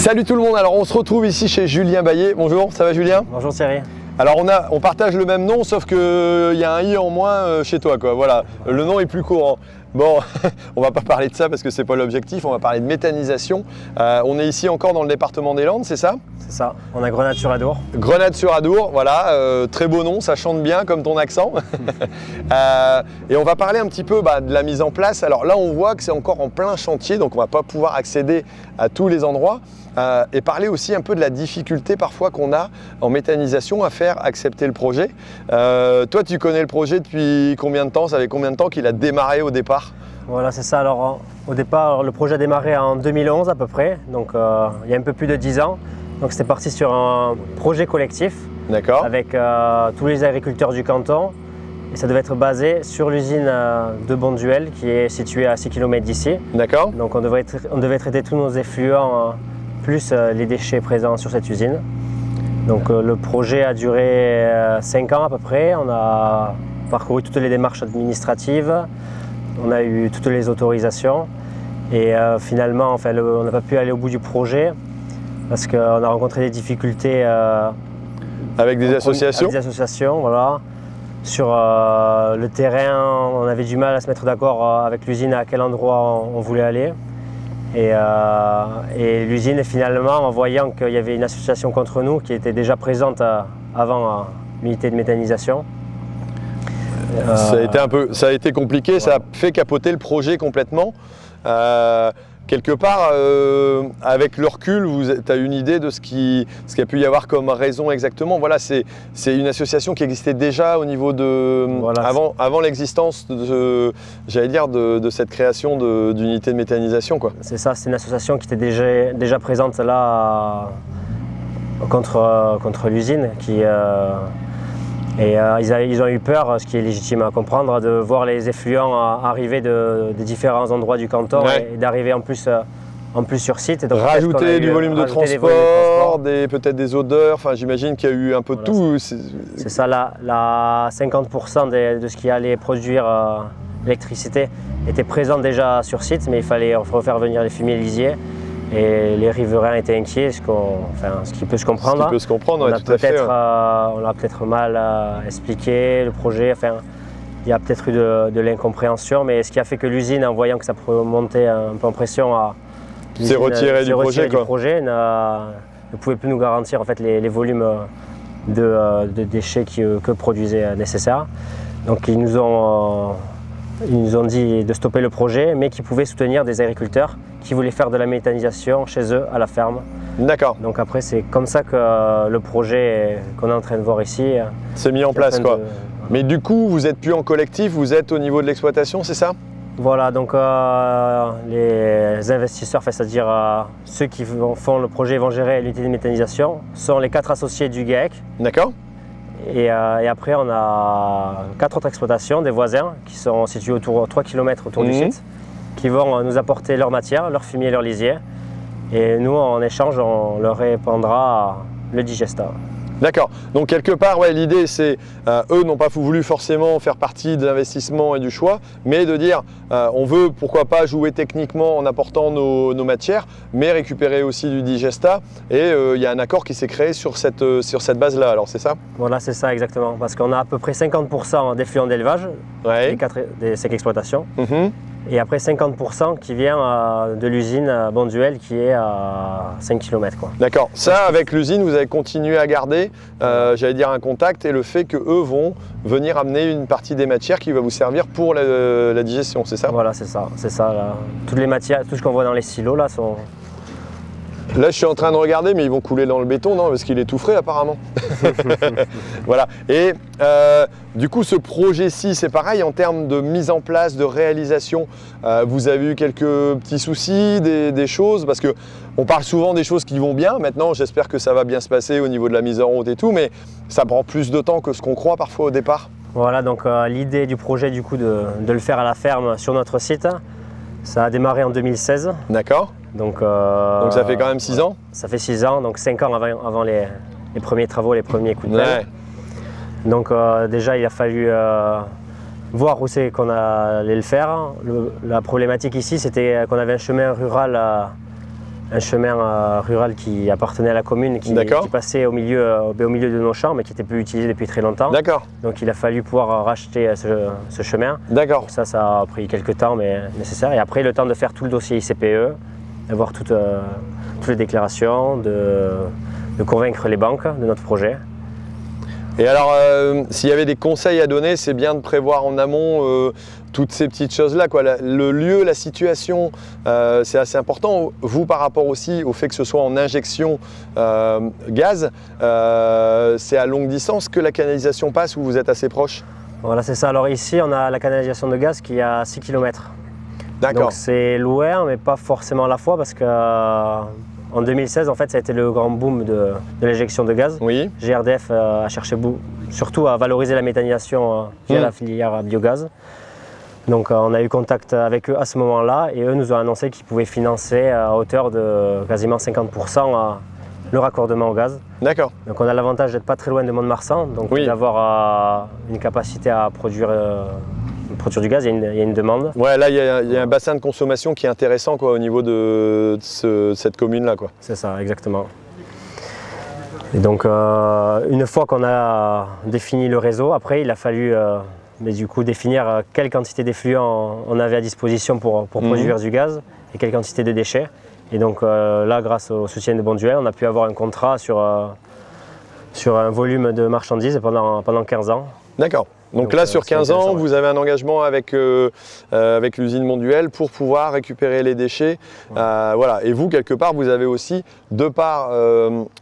Salut tout le monde, alors on se retrouve ici chez Julien Baillet. Bonjour, ça va Julien? Bonjour Thierry. Alors on partage le même nom sauf qu'il y a un i en moins chez toi quoi. Voilà, le nom est plus courant. Bon, on va pas parler de ça parce que c'est pas l'objectif, on va parler de méthanisation. On est ici encore dans le département des Landes, c'est ça? C'est ça, on a Grenade-sur-Adour. Grenade-sur-Adour, voilà, très beau nom, ça chante bien comme ton accent. Et on va parler un petit peu de la mise en place. Alors là on voit que c'est encore en plein chantier, donc on va pas pouvoir accéder à tous les endroits. Et parler aussi un peu de la difficulté parfois qu'on a en méthanisation à faire accepter le projet. Toi tu connais le projet depuis combien de temps? Ça fait combien de temps qu'il a démarré au départ? Voilà, c'est ça. Alors au départ, le projet a démarré en 2011 à peu près, donc il y a un peu plus de 10 ans. Donc c'était parti sur un projet collectif avec tous les agriculteurs du canton. Et ça devait être basé sur l'usine de Bonduel qui est située à 6 km d'ici. D'accord. Donc on devait traiter tous nos effluents plus les déchets présents sur cette usine. Donc le projet a duré 5 ans à peu près. On a parcouru toutes les démarches administratives, on a eu toutes les autorisations et finalement on n'a pas pu aller au bout du projet parce qu'on a rencontré des difficultés avec des associations. Avec des associations, voilà. Sur le terrain, on avait du mal à se mettre d'accord avec l'usine à quel endroit on voulait aller. Et l'usine, finalement, en voyant qu'il y avait une association contre nous qui était déjà présente avant l'unité de méthanisation. Ça a été compliqué, ouais. Ça a fait capoter le projet complètement. Quelque part, avec le recul, tu as une idée de ce qu'il y a pu y avoir comme raison exactement. Voilà, c'est une association qui existait déjà au niveau de… Voilà, avant l'existence de cette création d'unité de méthanisation, quoi. C'est ça, c'est une association qui était déjà présente là contre l'usine. Ils ont eu peur, ce qui est légitime à comprendre, de voir les effluents arriver des différents endroits du canton, ouais. Et d'arriver en plus sur site. Et donc rajouter du volume de transport, peut-être des odeurs, enfin, j'imagine qu'il y a eu un peu de tout. C'est ça, 50% de ce qui allait produire l'électricité était présent déjà sur site, mais il fallait refaire venir les fumiers lisiers. Et les riverains étaient inquiets, ce qui peut se comprendre. Ce qui peut se comprendre, ouais, tout à fait. On a peut-être mal expliqué le projet. Enfin, il y a peut-être eu de l'incompréhension, mais ce qui a fait que l'usine, en voyant que ça montait un peu en pression, s'est retirée du projet. Ne pouvait plus nous garantir en fait les volumes de déchets que produisait nécessaire. Donc ils nous ont dit de stopper le projet, mais qu'ils pouvaient soutenir des agriculteurs qui voulaient faire de la méthanisation chez eux à la ferme. D'accord. Donc après, c'est comme ça que le projet qu'on est en train de voir ici s'est mis en place, quoi. Mais du coup, vous n'êtes plus en collectif, vous êtes au niveau de l'exploitation, c'est ça? Voilà, donc les investisseurs, c'est-à-dire ceux qui font le projet et vont gérer l'unité de méthanisation, sont les 4 associés du GAEC. D'accord. Et après, on a 4 autres exploitations, des voisins, qui sont situés autour 3 km autour du site, qui vont nous apporter leur matière, leur fumier, leur lisier. Et nous, en échange, on leur répandra le digestat. D'accord. Donc quelque part, ouais, l'idée c'est, eux n'ont pas voulu forcément faire partie de l'investissement et du choix, mais de dire, on veut pourquoi pas jouer techniquement en apportant nos matières, mais récupérer aussi du digestat. Et il y a un accord qui s'est créé sur cette base-là, alors c'est ça? Voilà, c'est ça exactement, parce qu'on a à peu près 50% d'effluents d'élevage, ouais. des 5 exploitations. Et après 50% qui vient de l'usine Bonduel qui est à 5 km. D'accord. Ça, avec l'usine, vous avez continué à garder, j'allais dire, un contact et le fait qu'eux vont venir amener une partie des matières qui va vous servir pour la digestion, c'est ça? Voilà, c'est ça. Là. Toutes les matières, tout ce qu'on voit dans les silos là sont… Là, je suis en train de regarder, mais ils vont couler dans le béton, non? Parce qu'il est tout frais, apparemment. Voilà. Et du coup, ce projet-ci, c'est pareil en termes de mise en place, de réalisation. Vous avez eu quelques petits soucis, des choses, parce qu'on parle souvent des choses qui vont bien. Maintenant, j'espère que ça va bien se passer au niveau de la mise en route et tout, mais ça prend plus de temps que ce qu'on croit parfois au départ. Voilà, donc l'idée du projet, du coup, de le faire à la ferme sur notre site, ça a démarré en 2016. D'accord. Donc ça fait quand même 6 ans? Ça fait 6 ans, donc 5 ans avant les premiers travaux, les premiers coups de pelle. Ouais. Donc déjà il a fallu voir où c'est qu'on allait le faire. La problématique ici, c'était qu'on avait un chemin rural un chemin rural qui appartenait à la commune, qui passait au milieu de nos champs, mais qui n'était plus utilisé depuis très longtemps. D'accord. Donc il a fallu pouvoir racheter ce chemin. D'accord. Ça a pris quelques temps, mais nécessaire. Et après, le temps de faire tout le dossier ICPE, d'avoir toutes les déclarations, de convaincre les banques de notre projet. Et alors, s'il y avait des conseils à donner, c'est bien de prévoir en amont toutes ces petites choses-là, quoi. Le lieu, la situation, c'est assez important. Vous, par rapport aussi au fait que ce soit en injection gaz, c'est à longue distance que la canalisation passe ou vous êtes assez proche? Voilà, c'est ça. Alors ici, on a la canalisation de gaz qui est à 6 km. D'accord. Donc c'est loin, mais pas forcément à la fois, parce que en 2016, en fait, ça a été le grand boom de l'injection de gaz. Oui. GRDF a cherché surtout à valoriser la méthanisation via la filière biogaz. Donc on a eu contact avec eux à ce moment-là et eux nous ont annoncé qu'ils pouvaient financer à hauteur de quasiment 50% le raccordement au gaz. D'accord. Donc on a l'avantage d'être pas très loin de Mont-de-Marsan, donc d'avoir une capacité à produire du gaz, il y a une demande. Ouais, là il y a un bassin de consommation qui est intéressant, quoi, au niveau de cette commune-là, quoi. C'est ça, exactement. Et donc une fois qu'on a défini le réseau, après il a fallu définir quelle quantité d'effluents on avait à disposition pour produire du gaz et quelle quantité de déchets. Et donc là, grâce au soutien de Bonduelle, on a pu avoir un contrat sur un volume de marchandises pendant 15 ans. D'accord. Donc là, sur 15 ans, vous avez un engagement avec l'usine Bonduelle pour pouvoir récupérer les déchets. Voilà. Et vous, quelque part, vous avez aussi, de par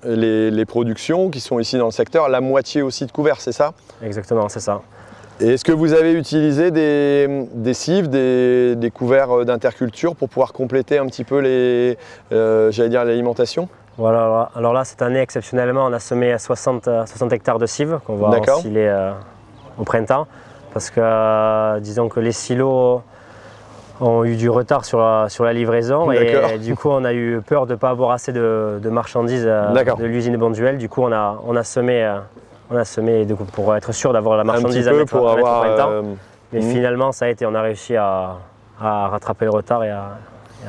les productions qui sont ici dans le secteur, la moitié aussi de couverts, c'est ça? Exactement, c'est ça. Et est-ce que vous avez utilisé des cives, des couverts d'interculture pour pouvoir compléter un petit peu l'alimentation? Voilà, alors là, cette année, exceptionnellement, on a semé 60 hectares de cives qu'on va ensiler au printemps. Parce que, disons que les silos ont eu du retard sur la livraison et du coup, on a eu peur de ne pas avoir assez de marchandises de l'usine Bonduelle. Du coup, on a semé pour être sûr d'avoir la marchandise à mettre au printemps. Mais finalement, ça a été, on a réussi à rattraper le retard et à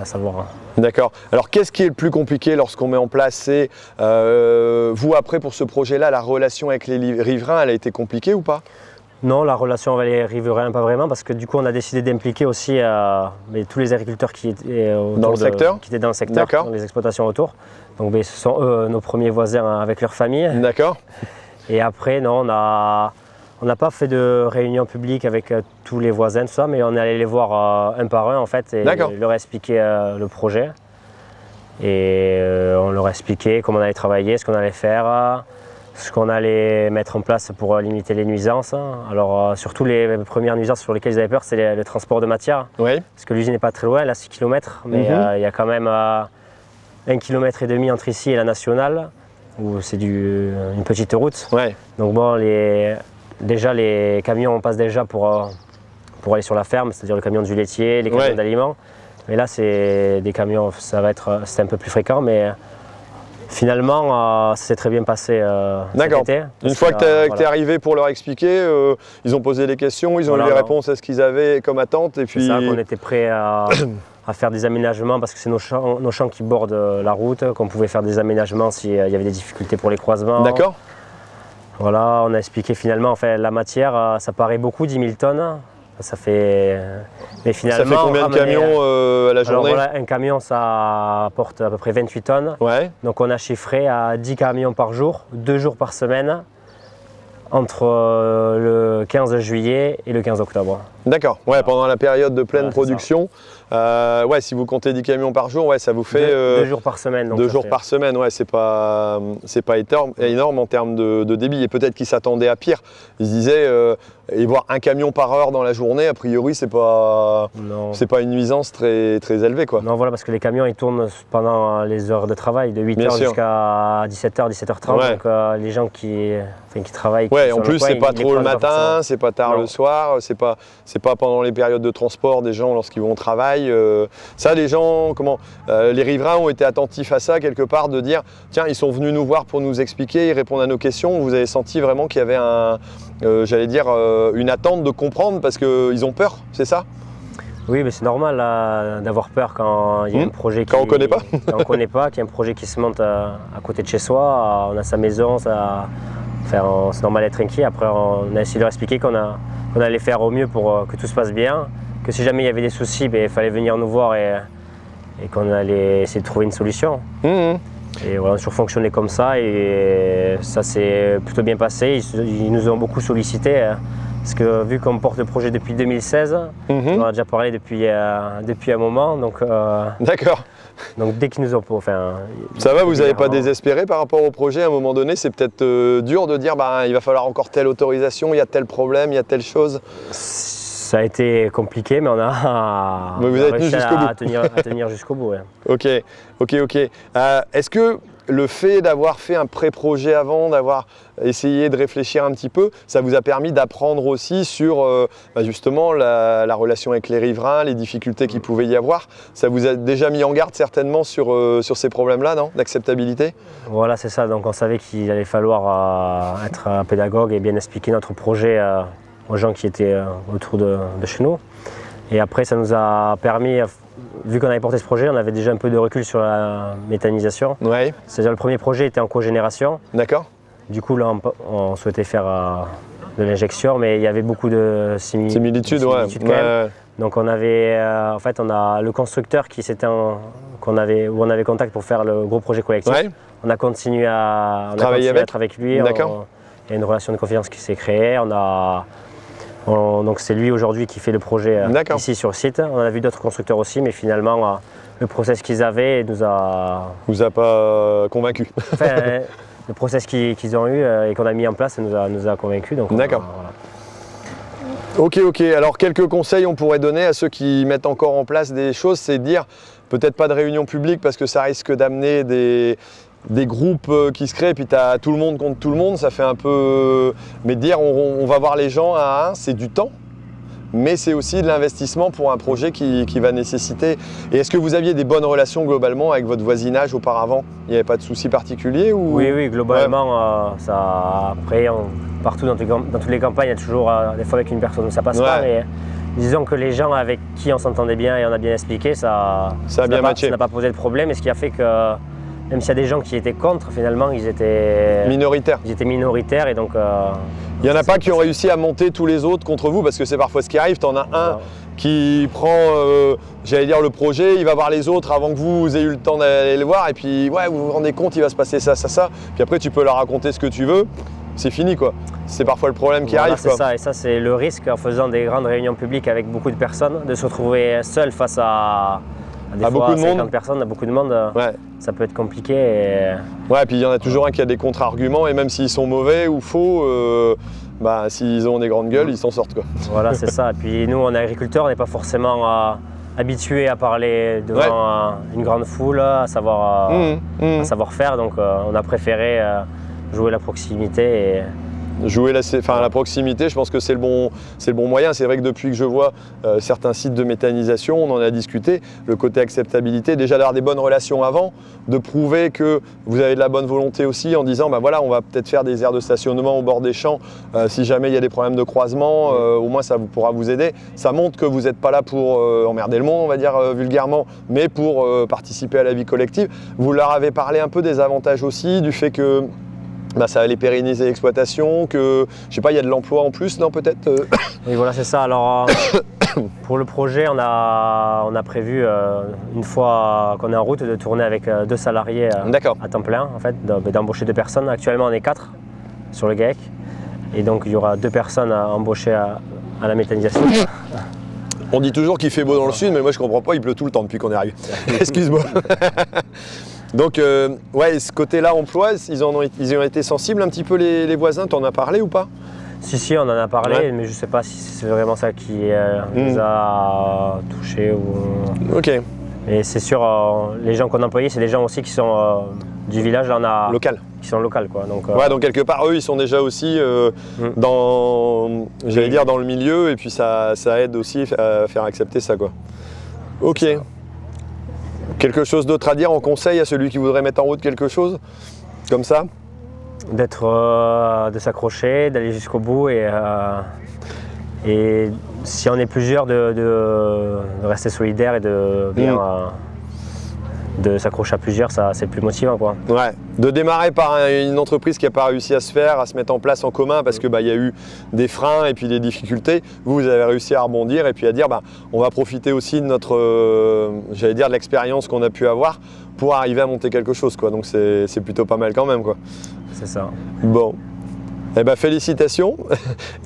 savoir. D'accord. Alors, qu'est-ce qui est le plus compliqué lorsqu'on met en place vous, après, pour ce projet-là, la relation avec les riverains, elle a été compliquée ou pas? Non, la relation avec les riverains, pas vraiment, parce que du coup, on a décidé d'impliquer aussi tous les agriculteurs qui étaient dans le secteur, dans les exploitations autour. Donc, ce sont eux nos premiers voisins avec leurs familles. D'accord. Et après, non, on n'a pas fait de réunion publique avec tous les voisins, tout ça, mais on est allé les voir un par un en fait et leur expliquer le projet. Et on leur a expliqué comment on allait travailler, ce qu'on allait faire, ce qu'on allait mettre en place pour limiter les nuisances. Alors surtout les premières nuisances sur lesquelles ils avaient peur, c'est le transport de matière. Oui. Parce que l'usine n'est pas très loin, elle a 6 km, mais il y a quand même 1,5 km entre ici et la nationale, où c'est une petite route. Ouais. Donc bon, déjà les camions passent déjà pour aller sur la ferme, c'est-à-dire le camion du laitier, les camions d'aliments. Mais là, c'est des camions, c'est un peu plus fréquent, mais finalement, ça s'est très bien passé cet été. Une fois que tu es arrivé pour leur expliquer, ils ont posé des questions, ils ont eu les réponses à ce qu'ils avaient comme attente. Et puis... C'est ça, qu'on était prêt à faire des aménagements parce que c'est nos champs qui bordent la route, qu'on pouvait faire des aménagements s'il y avait des difficultés pour les croisements. D'accord. Voilà, on a expliqué finalement, la matière, ça paraît beaucoup, 10 000 tonnes. Ça fait... Mais finalement, ça fait combien de camions à la journée? Alors voilà, un camion, ça porte à peu près 28 tonnes. Ouais. Donc on a chiffré à 10 camions par jour, 2 jours par semaine, entre le 15 juillet et le 15 octobre. D'accord, ouais, pendant la période de pleine production. Ouais, si vous comptez 10 camions par jour, ouais, ça vous fait 2 jours par semaine. 2 jours par semaine, ouais, c'est pas énorme en termes de débit. Et peut-être qu'ils s'attendaient à pire. Ils se disaient, et voir un camion par heure dans la journée, a priori, c'est pas une nuisance très, très élevée, quoi. Non, voilà, parce que les camions, ils tournent pendant les heures de travail, de 8h jusqu'à 17h, 17h30. Ouais. Donc les gens qui travaillent. Ouais, en plus, c'est pas trop le matin, c'est pas tard le soir, c'est pas pendant les périodes de transport des gens lorsqu'ils vont au travail. Ça, les gens, les riverains ont été attentifs à ça quelque part, de dire tiens, ils sont venus nous voir pour nous expliquer, ils répondent à nos questions. Vous avez senti vraiment qu'il y avait j'allais dire une attente de comprendre parce qu'ils ont peur, c'est ça? Oui, mais c'est normal d'avoir peur quand il y a un projet quand on ne connaît pas. Quand on ne connaît pas, qu'il y a un projet qui se monte à côté de chez soi, on a sa maison, enfin, c'est normal d'être inquiet. Après, on a essayé de leur expliquer qu'on allait faire au mieux pour que tout se passe bien, que si jamais il y avait des soucis, il fallait venir nous voir et qu'on allait essayer de trouver une solution. Et voilà, on a toujours fonctionné comme ça et ça s'est plutôt bien passé. Ils nous ont beaucoup sollicité. Parce que vu qu'on porte le projet depuis 2016, on a déjà parlé depuis un moment. D'accord. Donc dès qu'ils nous ont... ça va, vous n'avez pas désespéré par rapport au projet? À un moment donné, c'est peut-être dur de dire il va falloir encore telle autorisation, il y a tel problème, il y a telle chose. Ça a été compliqué, mais on a réussi à tenir jusqu'au bout. Ouais. Ok. Est-ce que le fait d'avoir fait un pré-projet avant, d'avoir essayé de réfléchir un petit peu, ça vous a permis d'apprendre aussi sur justement la relation avec les riverains, les difficultés qu'il pouvait y avoir? Ça vous a déjà mis en garde certainement sur ces problèmes-là, non, d'acceptabilité? Voilà, c'est ça. Donc on savait qu'il allait falloir être un pédagogue et bien expliquer notre projet aux gens qui étaient autour de chez nous. Et après, ça nous a permis, vu qu'on avait porté ce projet, on avait déjà un peu de recul sur la méthanisation. Ouais. C'est-à-dire le premier projet était en cogénération. D'accord. Du coup, là, on souhaitait faire de l'injection, mais il y avait beaucoup de similitudes quand même. Donc on avait, en fait, le constructeur où on avait contact pour faire le gros projet collectif. Ouais. On a continué à travailler avec lui. D'accord. Il y a une relation de confiance qui s'est créée. Donc c'est lui aujourd'hui qui fait le projet ici sur site. On a vu d'autres constructeurs aussi, mais finalement le process qu'ils avaient vous a pas convaincu. Enfin, le process qu'ils ont eu et qu'on a mis en place nous a convaincus. D'accord. Voilà. Ok. Alors quelques conseils on pourrait donner à ceux qui mettent encore en place des choses, c'est de dire peut-être pas de réunion publique parce que ça risque d'amener des groupes qui se créent, puis tu as tout le monde contre tout le monde, ça fait un peu... Mais dire on va voir les gens à un, c'est du temps, mais c'est aussi de l'investissement pour un projet qui va nécessiter... Et est-ce que vous aviez des bonnes relations globalement avec votre voisinage auparavant? Il n'y avait pas de soucis particuliers ou... Oui, globalement, après, partout dans toutes les campagnes, il y a toujours des fois avec une personne où ça passe pas, mais disons que les gens avec qui on s'entendait bien et on a bien expliqué, ça n'a pas posé de problème, et ce qui a fait que même s'il y a des gens qui étaient contre, finalement, ils étaient minoritaires. Et donc... il n'y en a pas qui ont réussi à monter tous les autres contre vous, parce que c'est parfois ce qui arrive. Tu en as un qui prend, j'allais dire, le projet, il va voir les autres avant que vous ayez eu le temps d'aller le voir, et puis, ouais, vous vous rendez compte, il va se passer ça. Puis après, tu peux leur raconter ce que tu veux. C'est fini, quoi. C'est parfois le problème qui arrive. C'est ça, et ça, c'est le risque en faisant des grandes réunions publiques avec beaucoup de personnes, de se retrouver seul face à beaucoup de 50 monde. personnes, à beaucoup de monde, ça peut être compliqué. Ouais, puis il y en a toujours un qui a des contre-arguments, et même s'ils sont mauvais ou faux, s'ils ont des grandes gueules, ils s'en sortent, quoi. Voilà, c'est ça. Et puis nous, on est agriculteurs, on n'est pas forcément habitués à parler devant une grande foule, à savoir faire, donc on a préféré jouer la proximité. Jouer la proximité, je pense que c'est le bon moyen. C'est vrai que depuis que je vois certains sites de méthanisation, on en a discuté, le côté acceptabilité, déjà d'avoir des bonnes relations avant, de prouver que vous avez de la bonne volonté aussi en disant voilà, on va peut-être faire des aires de stationnement au bord des champs si jamais il y a des problèmes de croisement, au moins ça pourra vous aider. Ça montre que vous n'êtes pas là pour emmerder le monde, on va dire vulgairement, mais pour participer à la vie collective. Vous leur avez parlé un peu des avantages aussi, du fait que ça allait pérenniser l'exploitation, que je sais pas, il y a de l'emploi en plus, non, peut-être Oui, voilà, c'est ça. Alors pour le projet, on a prévu une fois qu'on est en route de tourner avec 2 salariés à temps plein, en fait, d'embaucher 2 personnes. Actuellement, on est 4 sur le GAEC, et donc il y aura 2 personnes à embaucher à la méthanisation. On dit toujours qu'il fait beau dans le sud, mais moi je comprends pas, il pleut tout le temps depuis qu'on est arrivé. Excuse-moi. Donc, ce côté-là, emploi, ils ont été sensibles un petit peu les voisins, t'en as parlé ou pas? Si, on en a parlé, mais je ne sais pas si c'est vraiment ça qui nous a touchés. Ok. Mais c'est sûr, les gens qu'on a employés, c'est des gens aussi qui sont du village, là on a... Local. Qui sont locaux, quoi. Donc, donc quelque part, eux, ils sont déjà aussi dans le milieu, et puis ça aide aussi à faire accepter ça, quoi. Ok. Quelque chose d'autre à dire en conseil à celui qui voudrait mettre en route quelque chose comme ça? De s'accrocher, d'aller jusqu'au bout et si on est plusieurs, de rester solidaire et de bien de s'accrocher à plusieurs, ça c'est plus motivant, quoi. Ouais, de démarrer par une entreprise qui n'a pas réussi à se faire, à se mettre en place en commun parce que il y a eu des freins et puis des difficultés. Vous avez réussi à rebondir et puis à dire on va profiter aussi de notre, j'allais dire, de l'expérience qu'on a pu avoir pour arriver à monter quelque chose, quoi. Donc c'est plutôt pas mal quand même, quoi. C'est ça. Bon. Eh ben, félicitations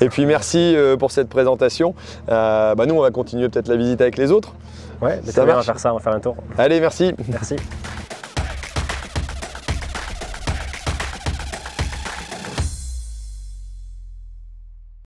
et puis merci pour cette présentation. Nous on va continuer peut-être la visite avec les autres. Ouais, ça va faire ça, on va faire un tour. Allez, merci. Merci.